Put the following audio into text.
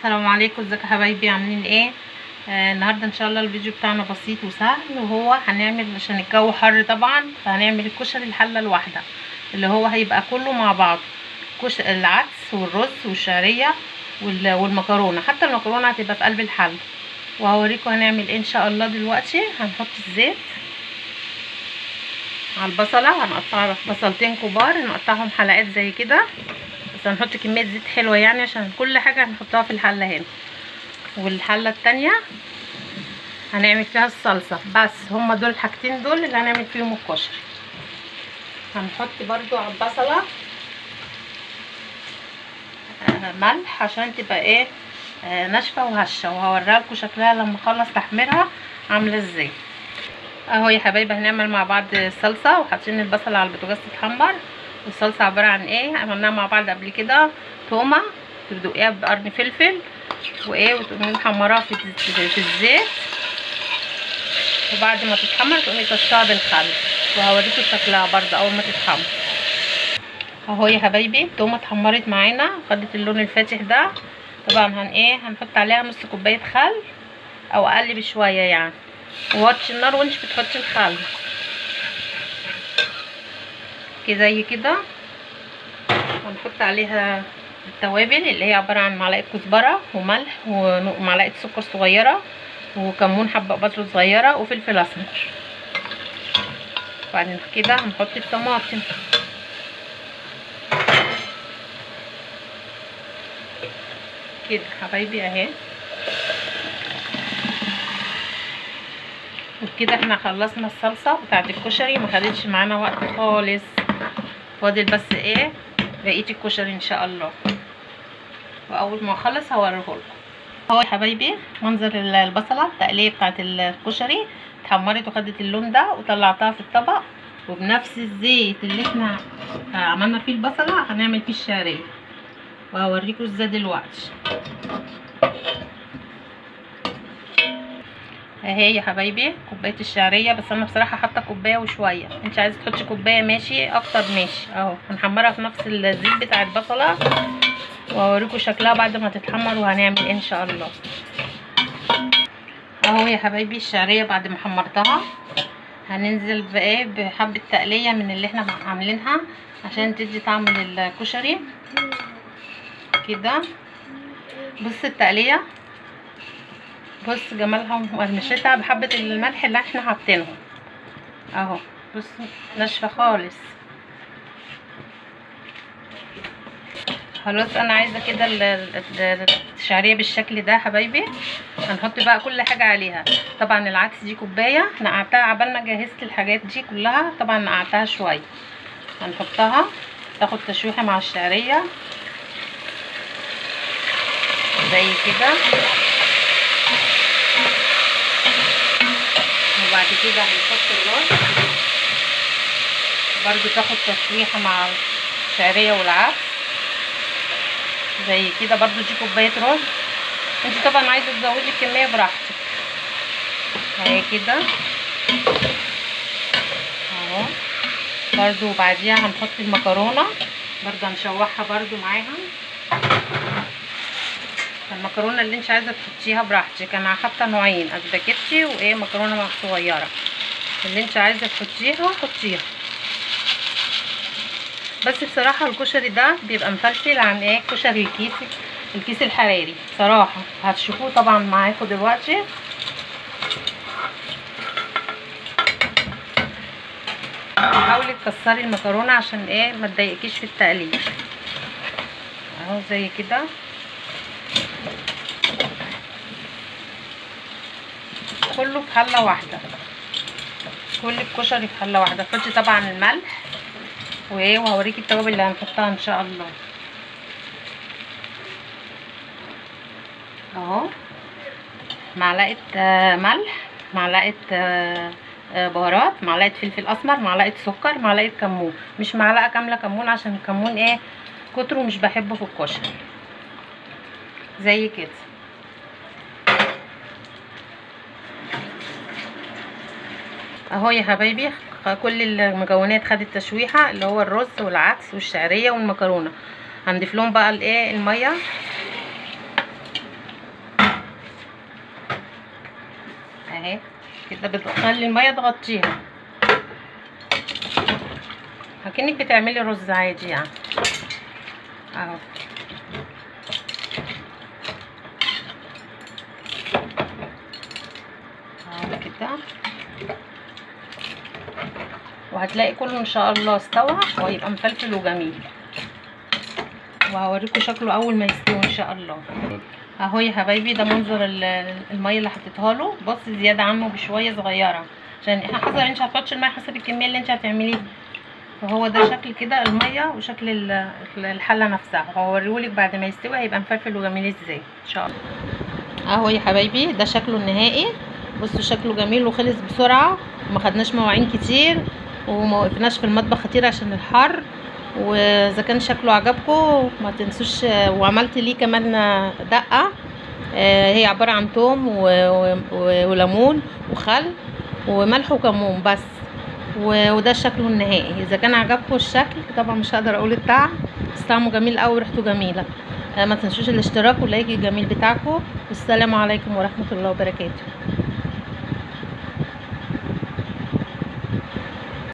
السلام عليكم، ازيكم يا حبايبي؟ عاملين ايه؟ النهارده ان شاء الله الفيديو بتاعنا بسيط وسهل، وهو هنعمل عشان الجو حر طبعا، فهنعمل الكشري الحله الواحده اللي هو هيبقى كله مع بعض، العدس والرز والشعريه والمكرونه. حتى المكرونه هتبقى في قلب الحله، وهوريكم هنعمل ايه ان شاء الله. دلوقتي هنحط الزيت على البصله، هنقطع بصلتين كبار نقطعهم حلقات زي كده، بس هنحط كميه زيت حلوه يعني عشان كل حاجه هنحطها في الحله هنا. والحله التانية هنعمل فيها الصلصه، بس هما دول الحاجتين دول اللي هنعمل فيهم الكشري. هنحط برضو على البصله ملح عشان تبقى ايه ناشفه وهشه، وهوريها لكم شكلها لما اخلص تحميرها عامله ازاي. اهو يا حبايبي هنعمل مع بعض الصلصه، وحاطين البصل على البوتاجاز تتحمر. الصلصه عباره عن ايه؟ عملناها مع بعض قبل كده، تومه تدقيها بقرن فلفل وايه، وتقومي محمراها في الزيت، وبعد ما تتحمر تقومي تقشرها بالخل، وهوريكم شكلها برضه اول ما تتحمر. اهو يا حبايبي التومه اتحمرت معانا، خدت اللون الفاتح ده. طبعا هنحط عليها نص كوبايه خل او اقل بشويه يعني، ووطي النار وانت بتحطي الخل كده زي كده. هنحط عليها التوابل اللي هي عباره عن معلقه كزبره وملح ومعلقه سكر صغيره وكمون حبه بصل صغيره وفلفل اسمر. بعد كده هنحط الطماطم كده حبايبي اهي. وكده احنا خلصنا الصلصه بتاعت الكشري، ما خدتش معانا وقت خالص. فاضل بس ايه بقيه الكشري ان شاء الله، واول ما اخلص هوريهولكم. اهو يا حبايبي منظر البصله التقليه بتاعت الكشري اتحمرت وخدت اللون ده، وطلعتها في الطبق. وبنفس الزيت اللي احنا عملنا فيه البصله هنعمل فيه الشعريه، وهوريكم ازاي دلوقتي. اهي يا حبايبي كوبايه الشعريه، بس انا بصراحه حاطه كوبايه وشويه، انت عايزه تحطي كوبايه ماشي، اكتر ماشي. اهو هنحمرها في نفس الزيت بتاع البصله، وهوريكم شكلها بعد ما تتحمر وهنعمل ايه ان شاء الله. اهو يا حبايبي الشعريه بعد ما حمرتها هننزل بايه بحبه تقليه من اللي احنا عاملينها عشان تدي طعم للكشري كده. بص التقليه، بص جمالها ومقرمشتها بحبه الملح اللي احنا حاطينهم اهو. بص ناشفه خالص. خلاص انا عايزه كده الشعريه بالشكل ده حبايبي. هنحط بقى كل حاجه عليها. طبعا العدس دي كوبايه نقعتها عبال ما جهزت الحاجات دي كلها، طبعا نقعتها شويه. هنحطها تاخد تشويحه مع الشعريه زي كده، وبعد كده هنحط الرز برضو تاخد تشويحه مع الشعريه والعدس زي كده. برضو دي كوبايه رز، انت طبعا عايزه تزودي الكميه براحتك اهي كده اهو. برضو وبعديها هنحط المكرونه برضو هنشوحها برضو معاها. المكرونه اللي انت عايزه تحطيها براحتك، انا حاطه نوعين، اسباجيتي وايه مكرونه صغيره، اللي انت عايزه تحطيها حطيها. بس بصراحه الكشري ده بيبقى مفلفل عن ايه كشري الكيس الحراري صراحه. هتشوفوه طبعا معاكم دلوقتي. حاولي تكسري المكرونه عشان ايه ما تضايقكيش في التقليه اهو زي كده. كله في حله واحده، كل الكشري في حله واحده. حطي طبعا الملح وايه، وهوريكي التوابل اللي هنحطها ان شاء الله اهو. معلقه ملح، معلقه بهارات، معلقه فلفل اسمر، معلقه سكر، معلقه كمون، مش معلقه كامله كمون عشان الكمون ايه كتره مش بحبه في الكشري زي كده اهو يا حبايبي. كل المكونات خدت تشويحه، اللي هو الرز والعدس والشعريه والمكرونه. هنضيف لهم بقى الايه الميه اهي كده، بتخلي الميه تغطيها اكنك بتعملي رز عادي يعني اهو. اهو كده، وهتلاقي كله ان شاء الله استوى وهيبقى مفلفل وجميل، وهوريكم شكله اول ما يستوي ان شاء الله. اهو يا حبايبي ده منظر الميه اللي حطيتها له. بص زياده عنه بشويه صغيره، عشان احنا حسب انت هتحطش الميه حسب الكميه اللي انت هتعمليها. فهو ده شكل كده الميه وشكل الحله نفسها. هوريهولك بعد ما يستوي هيبقى مفلفل وجميل ازاي ان شاء الله. اهو يا حبايبي ده شكله النهائي. بصوا شكله جميل وخلص بسرعه، وما خدناش مواعين كتير وما وقفناش في المطبخ كتير عشان الحر. واذا كان شكله عجبكم ما تنسوش، وعملت ليه كمان دقه، هي عباره عن توم وليمون وخل وملح وكمون بس. وده شكله النهائي. اذا كان عجبكم الشكل طبعا مش هقدر اقول الطعم، بس طعمه جميل قوي وريحته جميله. ما تنسوش الاشتراك واللايك الجميل بتاعكم. والسلام عليكم ورحمه الله وبركاته.